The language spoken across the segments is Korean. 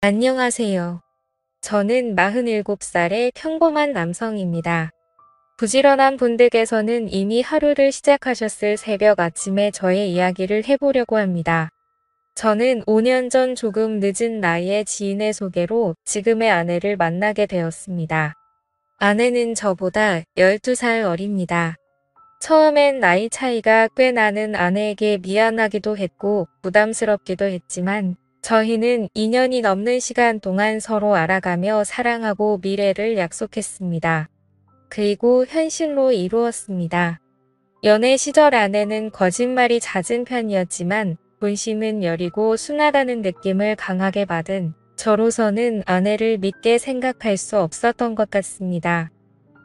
안녕하세요. 저는 47살의 평범한 남성입니다. 부지런한 분들께서는 이미 하루를 시작하셨을 새벽 아침에 저의 이야기를 해보려고 합니다. 저는 5년 전 조금 늦은 나이에 지인의 소개로 지금의 아내를 만나게 되었습니다. 아내는 저보다 12살 어립니다. 처음엔 나이 차이가 꽤 나는 아내에게 미안하기도 했고 부담스럽기도 했지만 저희는 2년이 넘는 시간 동안 서로 알아가며 사랑하고 미래를 약속했습니다. 그리고 현실로 이루었습니다. 연애 시절 아내는 거짓말이 잦은 편이었지만 본심은 여리고 순하다는 느낌을 강하게 받은 저로서는 아내를 믿게 생각할 수 없었던 것 같습니다.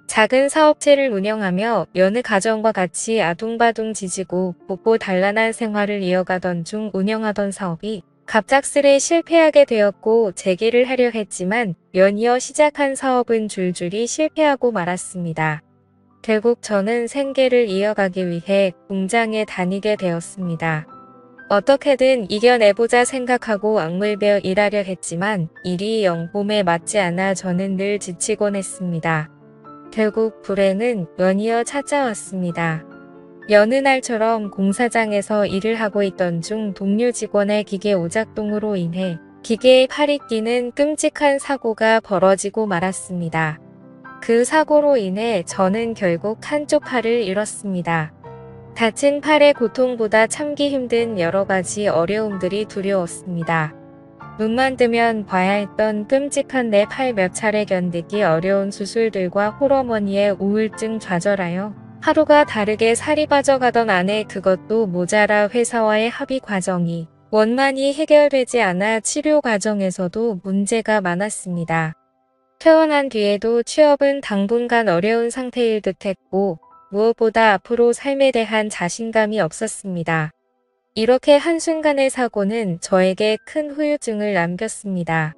작은 사업체를 운영하며 여느 가정과 같이 아둥바둥 지지고 복고 단란한 생활을 이어가던 중 운영하던 사업이 갑작스레 실패하게 되었고 재기를 하려 했지만 연이어 시작한 사업은 줄줄이 실패하고 말았습니다. 결국 저는 생계를 이어가기 위해 공장에 다니게 되었습니다. 어떻게든 이겨내보자 생각하고 악물며 일하려 했지만 일이 영 몸에 맞지 않아 저는 늘 지치곤 했습니다. 결국 불행은 연이어 찾아왔습니다. 여느 날처럼 공사장에서 일을 하고 있던 중 동료 직원의 기계 오작동으로 인해 기계의 팔이 끼는 끔찍한 사고가 벌어지고 말았습니다. 그 사고로 인해 저는 결국 한쪽 팔을 잃었습니다. 다친 팔의 고통보다 참기 힘든 여러 가지 어려움들이 두려웠습니다. 눈만 뜨면 봐야 했던 끔찍한 내 팔 몇 차례 견디기 어려운 수술들과 홀어머니의 우울증 좌절하여 하루가 다르게 살이 빠져가던 아내 그것도 모자라 회사와의 합의 과정이 원만히 해결되지 않아 치료 과정에서도 문제가 많았습니다. 퇴원한 뒤에도 취업은 당분간 어려운 상태일 듯했고 무엇보다 앞으로 삶에 대한 자신감이 없었습니다. 이렇게 한순간의 사고는 저에게 큰 후유증을 남겼습니다.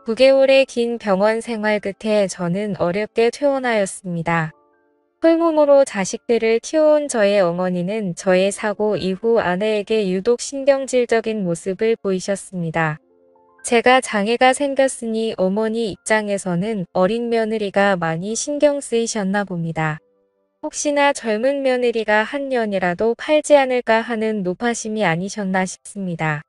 9개월의 긴 병원 생활 끝에 저는 어렵게 퇴원하였습니다. 홀몸으로 자식들을 키워온 저의 어머니는 저의 사고 이후 아내에게 유독 신경질적인 모습을 보이셨습니다. 제가 장애가 생겼으니 어머니 입장에서는 어린 며느리가 많이 신경 쓰이셨나 봅니다. 혹시나 젊은 며느리가 한 년이라도 팔지 않을까 하는 노파심이 아니셨나 싶습니다.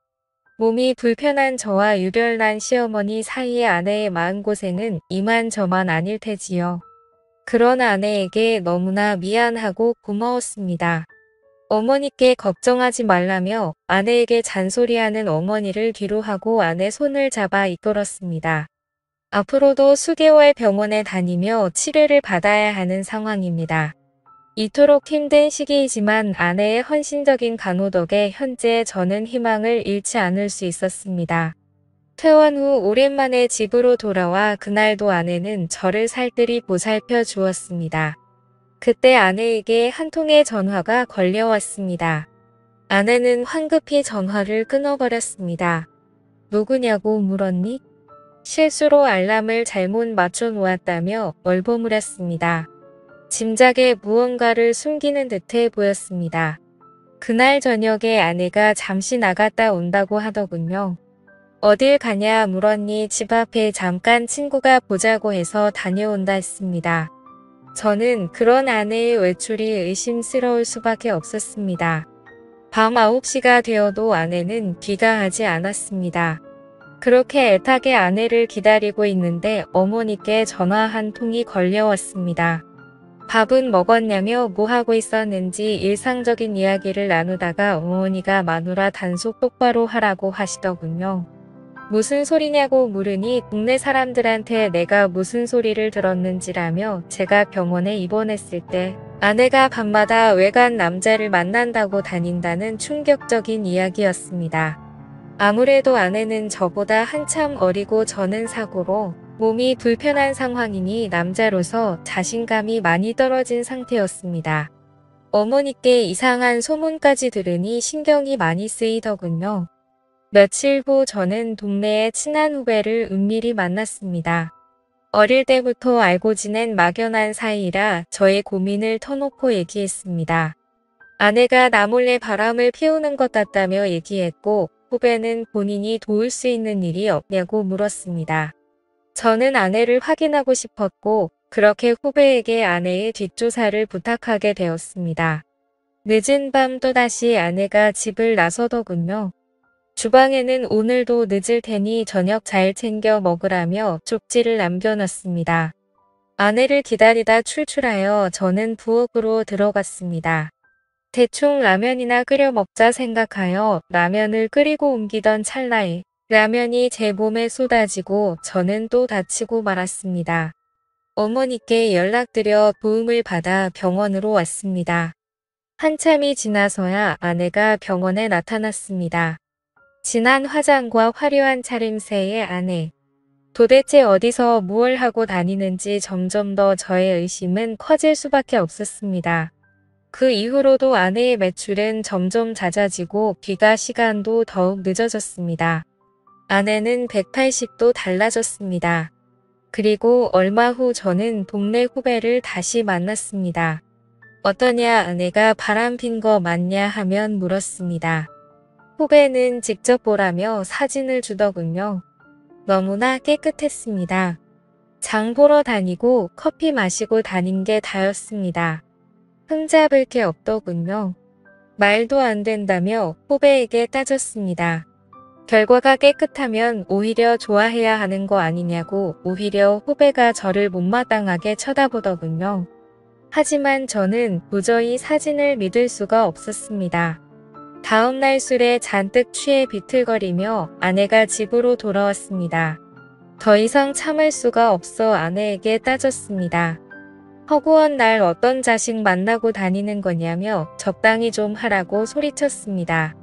몸이 불편한 저와 유별난 시어머니 사이의 아내의 마음고생은 이만저만 아닐 테지요. 그런 아내에게 너무나 미안하고 고마웠습니다. 어머니께 걱정하지 말라며 아내에게 잔소리하는 어머니를 뒤로하고 아내 손을 잡아 이끌었습니다. 앞으로도 수개월 병원에 다니며 치료를 받아야 하는 상황입니다. 이토록 힘든 시기이지만 아내의 헌신적인 간호 덕에 현재 저는 희망을 잃지 않을 수 있었습니다. 퇴원 후 오랜만에 집으로 돌아와 그날도 아내는 저를 살뜰히 보살펴 주었습니다. 그때 아내에게 한 통의 전화가 걸려왔습니다. 아내는 황급히 전화를 끊어버렸습니다. 누구냐고 물었니? 실수로 알람을 잘못 맞춰 놓았다며 얼버무렸습니다. 짐작에 무언가를 숨기는 듯해 보였습니다. 그날 저녁에 아내가 잠시 나갔다 온다고 하더군요. 어딜 가냐 물었니 집 앞에 잠깐 친구가 보자고 해서 다녀온다 했습니다. 저는 그런 아내의 외출이 의심스러울 수밖에 없었습니다. 밤 9시가 되어도 아내는 귀가하지 않았습니다. 그렇게 애타게 아내를 기다리고 있는데 어머니께 전화 한 통이 걸려왔습니다. 밥은 먹었냐며 뭐하고 있었는지 일상적인 이야기를 나누다가 어머니가 마누라 단속 똑바로 하라고 하시더군요. 무슨 소리냐고 물으니 동네 사람들한테 내가 무슨 소리를 들었는지라며 제가 병원에 입원했을 때 아내가 밤마다 외간 남자를 만난다고 다닌다는 충격적인 이야기였습니다. 아무래도 아내는 저보다 한참 어리고 저는 사고로 몸이 불편한 상황이니 남자로서 자신감이 많이 떨어진 상태였습니다. 어머니께 이상한 소문까지 들으니 신경이 많이 쓰이더군요. 며칠 후 저는 동네의 친한 후배를 은밀히 만났습니다. 어릴 때부터 알고 지낸 막연한 사이라 저의 고민을 터놓고 얘기했습니다. 아내가 나 몰래 바람을 피우는 것 같다며 얘기했고 후배는 본인이 도울 수 있는 일이 없냐고 물었습니다. 저는 아내를 확인하고 싶었고 그렇게 후배에게 아내의 뒷조사를 부탁하게 되었습니다. 늦은 밤 또다시 아내가 집을 나서더군요. 주방에는 오늘도 늦을 테니 저녁 잘 챙겨 먹으라며 쪽지를 남겨놨습니다. 아내를 기다리다 출출하여 저는 부엌으로 들어갔습니다. 대충 라면이나 끓여 먹자 생각하여 라면을 끓이고 옮기던 찰나에 라면이 제 몸에 쏟아지고 저는 또 다치고 말았습니다. 어머니께 연락드려 도움을 받아 병원으로 왔습니다. 한참이 지나서야 아내가 병원에 나타났습니다. 진한 화장과 화려한 차림새의 아내. 도대체 어디서 무얼 하고 다니는지 점점 더 저의 의심은 커질 수밖에 없었습니다. 그 이후로도 아내의 매출은 점점 잦아지고 귀가 시간도 더욱 늦어졌습니다. 아내는 180도 달라졌습니다. 그리고 얼마 후 저는 동네 후배를 다시 만났습니다. 어떠냐 아내가 바람핀 거 맞냐 하면 물었습니다. 후배는 직접 보라며 사진을 주더군요. 너무나 깨끗했습니다. 장 보러 다니고 커피 마시고 다닌 게 다였습니다. 흠잡을 게 없더군요. 말도 안 된다며 후배에게 따졌습니다. 결과가 깨끗하면 오히려 좋아해야 하는 거 아니냐고 오히려 후배가 저를 못마땅하게 쳐다보더군요. 하지만 저는 도저히 사진을 믿을 수가 없었습니다. 다음날 술에 잔뜩 취해 비틀거리며 아내가 집으로 돌아왔습니다. 더 이상 참을 수가 없어 아내에게 따졌습니다. 허구한 날 어떤 자식 만나고 다니는 거냐며 적당히 좀 하라고 소리쳤습니다.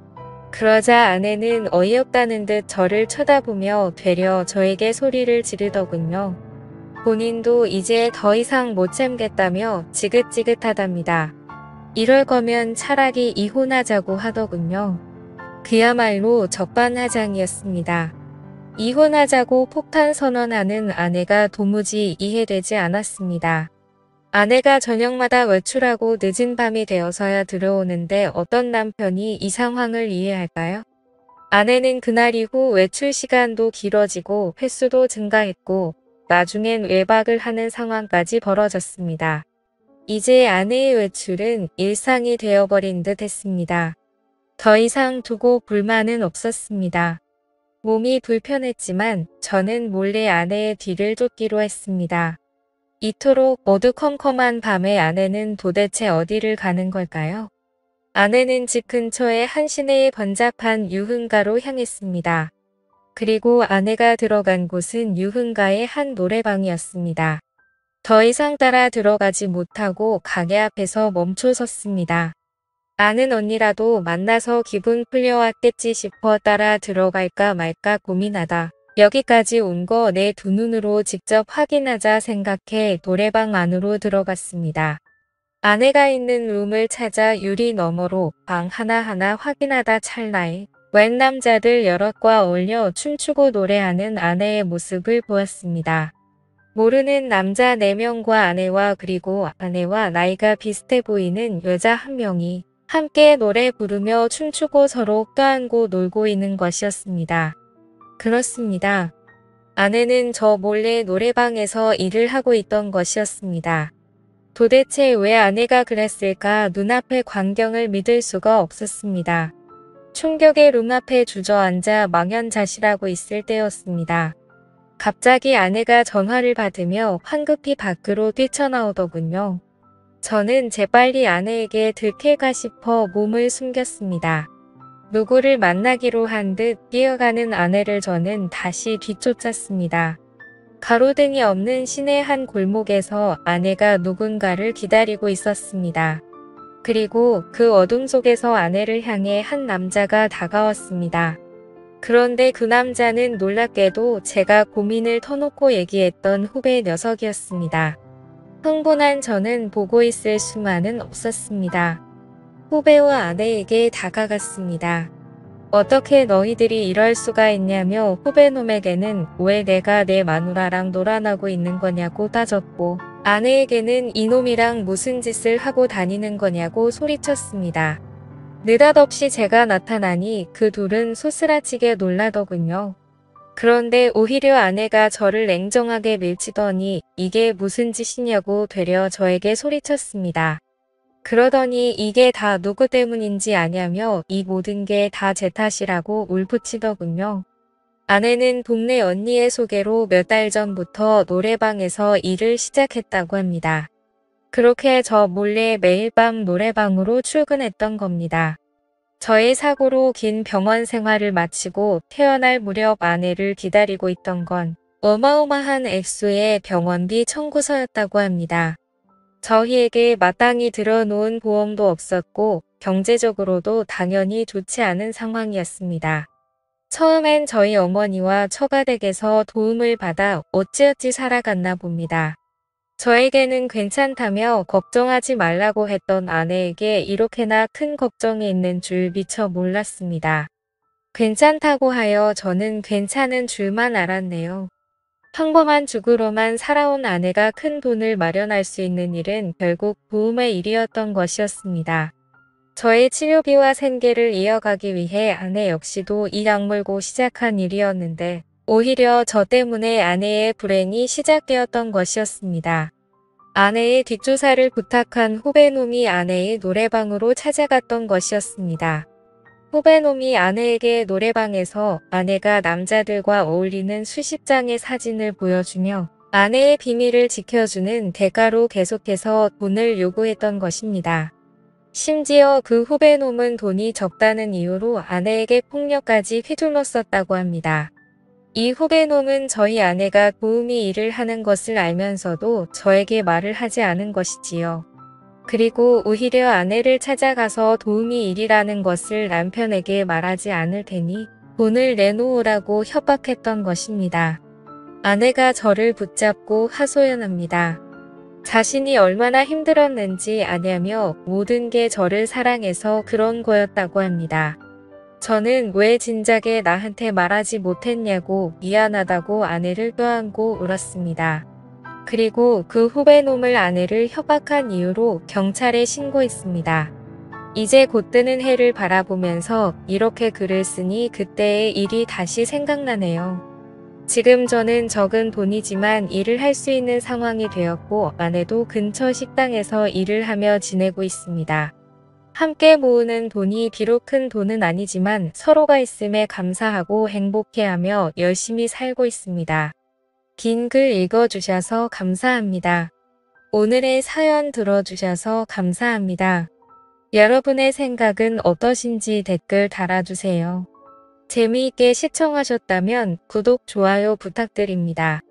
그러자 아내는 어이없다는 듯 저를 쳐다보며 되려 저에게 소리를 지르더군요. 본인도 이제 더 이상 못 참겠다며 지긋지긋하답니다. 이럴 거면 차라리 이혼하자고 하더군요. 그야말로 적반하장이었습니다. 이혼하자고 폭탄 선언하는 아내가 도무지 이해되지 않았습니다. 아내가 저녁마다 외출하고 늦은 밤이 되어서야 들어오는데 어떤 남편이 이 상황을 이해할까요? 아내는 그날 이후 외출 시간도 길어지고 횟수도 증가했고 나중엔 외박을 하는 상황까지 벌어졌습니다. 이제 아내의 외출은 일상이 되어버린 듯 했습니다. 더 이상 두고 불만은 없었습니다. 몸이 불편했지만 저는 몰래 아내의 뒤를 쫓기로 했습니다. 이토록 어두컴컴한 밤에 아내는 도대체 어디를 가는 걸까요? 아내는 집 근처의 한 시내의 번잡한 유흥가로 향했습니다. 그리고 아내가 들어간 곳은 유흥가의 한 노래방이었습니다. 더 이상 따라 들어가지 못하고 가게 앞에서 멈춰 섰습니다. 아는 언니라도 만나서 기분 풀려왔겠지 싶어 따라 들어갈까 말까 고민하다 여기까지 온 거 내 두 눈으로 직접 확인하자 생각해 노래방 안으로 들어갔습니다. 아내가 있는 룸을 찾아 유리 너머로 방 하나하나 확인하다 찰나에 웬 남자들 여럿과 어울려 춤추고 노래하는 아내의 모습을 보았습니다. 모르는 남자 4명과 아내와 그리고 아내와 나이가 비슷해 보이는 여자 1명이 함께 노래 부르며 춤추고 서로 껴안고 놀고 있는 것이었습니다. 그렇습니다. 아내는 저 몰래 노래방에서 일을 하고 있던 것이었습니다. 도대체 왜 아내가 그랬을까 눈앞의 광경을 믿을 수가 없었습니다. 충격의 룸 앞에 주저앉아 망연자실하고 있을 때였습니다. 갑자기 아내가 전화를 받으며 황급히 밖으로 뛰쳐나오더군요. 저는 재빨리 아내에게 들킬까 싶어 몸을 숨겼습니다. 누구를 만나기로 한 듯 뛰어가는 아내를 저는 다시 뒤쫓았습니다. 가로등이 없는 시내 한 골목에서 아내가 누군가를 기다리고 있었습니다. 그리고 그 어둠 속에서 아내를 향해 한 남자가 다가왔습니다. 그런데 그 남자는 놀랍게도 제가 고민을 터놓고 얘기했던 후배 녀석이었습니다. 흥분한 저는 보고 있을 수만은 없었습니다. 후배와 아내에게 다가갔습니다. 어떻게 너희들이 이럴 수가 있냐며 후배놈에게는 왜 내가 내 마누라랑 놀아나고 있는 거냐고 따졌고 아내에게는 이놈이랑 무슨 짓을 하고 다니는 거냐고 소리쳤습니다. 느닷없이 제가 나타나니 그 둘은 소스라치게 놀라더군요. 그런데 오히려 아내가 저를 냉정하게 밀치더니 이게 무슨 짓이냐고 되려 저에게 소리쳤습니다. 그러더니 이게 다 누구 때문인지 아냐며 이 모든 게 다 제 탓이라고 울부짖더군요. 아내는 동네 언니의 소개로 몇 달 전부터 노래방에서 일을 시작했다고 합니다. 그렇게 저 몰래 매일 밤 노래방으로 출근했던 겁니다. 저의 사고로 긴 병원 생활을 마치고 태어날 무렵 아내를 기다리고 있던 건 어마어마한 액수의 병원비 청구서였다고 합니다. 저희에게 마땅히 들어놓은 보험도 없었고 경제적으로도 당연히 좋지 않은 상황이었습니다. 처음엔 저희 어머니와 처가 댁에서 도움을 받아 어찌어찌 살아갔나 봅니다. 저에게는 괜찮다며 걱정하지 말라고 했던 아내에게 이렇게나 큰 걱정이 있는 줄 미처 몰랐습니다. 괜찮다고 하여 저는 괜찮은 줄만 알았네요. 평범한 주부로만 살아온 아내가 큰 돈을 마련할 수 있는 일은 결국 도움의 일이었던 것이었습니다. 저의 치료비와 생계를 이어가기 위해 아내 역시도 이 악물고 시작한 일이었는데 오히려 저 때문에 아내의 불행이 시작되었던 것이었습니다. 아내의 뒷조사를 부탁한 후배놈이 아내의 노래방으로 찾아갔던 것이었습니다. 후배놈이 아내에게 노래방에서 아내가 남자들과 어울리는 수십 장의 사진을 보여주며 아내의 비밀을 지켜주는 대가로 계속해서 돈을 요구했던 것입니다. 심지어 그 후배놈은 돈이 적다는 이유로 아내에게 폭력까지 휘둘렀었다고 합니다. 이 후배놈은 저희 아내가 도우미 일을 하는 것을 알면서도 저에게 말을 하지 않은 것이지요. 그리고 오히려 아내를 찾아가서 도우미 일이라는 것을 남편에게 말하지 않을 테니 돈을 내놓으라고 협박했던 것입니다. 아내가 저를 붙잡고 하소연합니다. 자신이 얼마나 힘들었는지 아냐며 모든 게 저를 사랑해서 그런 거였다고 합니다. 저는 왜 진작에 나한테 말하지 못했냐고 미안하다고 아내를 껴안고 울었습니다. 그리고 그 후배놈을 아내를 협박한 이유로 경찰에 신고했습니다. 이제 곧 뜨는 해를 바라보면서 이렇게 글을 쓰니 그때의 일이 다시 생각나네요. 지금 저는 적은 돈이지만 일을 할 수 있는 상황이 되었고 아내도 근처 식당에서 일을 하며 지내고 있습니다. 함께 모으는 돈이 비록 큰 돈은 아니지만 서로가 있음에 감사하고 행복해하며 열심히 살고 있습니다. 긴 글 읽어주셔서 감사합니다. 오늘의 사연 들어주셔서 감사합니다. 여러분의 생각은 어떠신지 댓글 달아주세요. 재미있게 시청하셨다면 구독, 좋아요 부탁드립니다.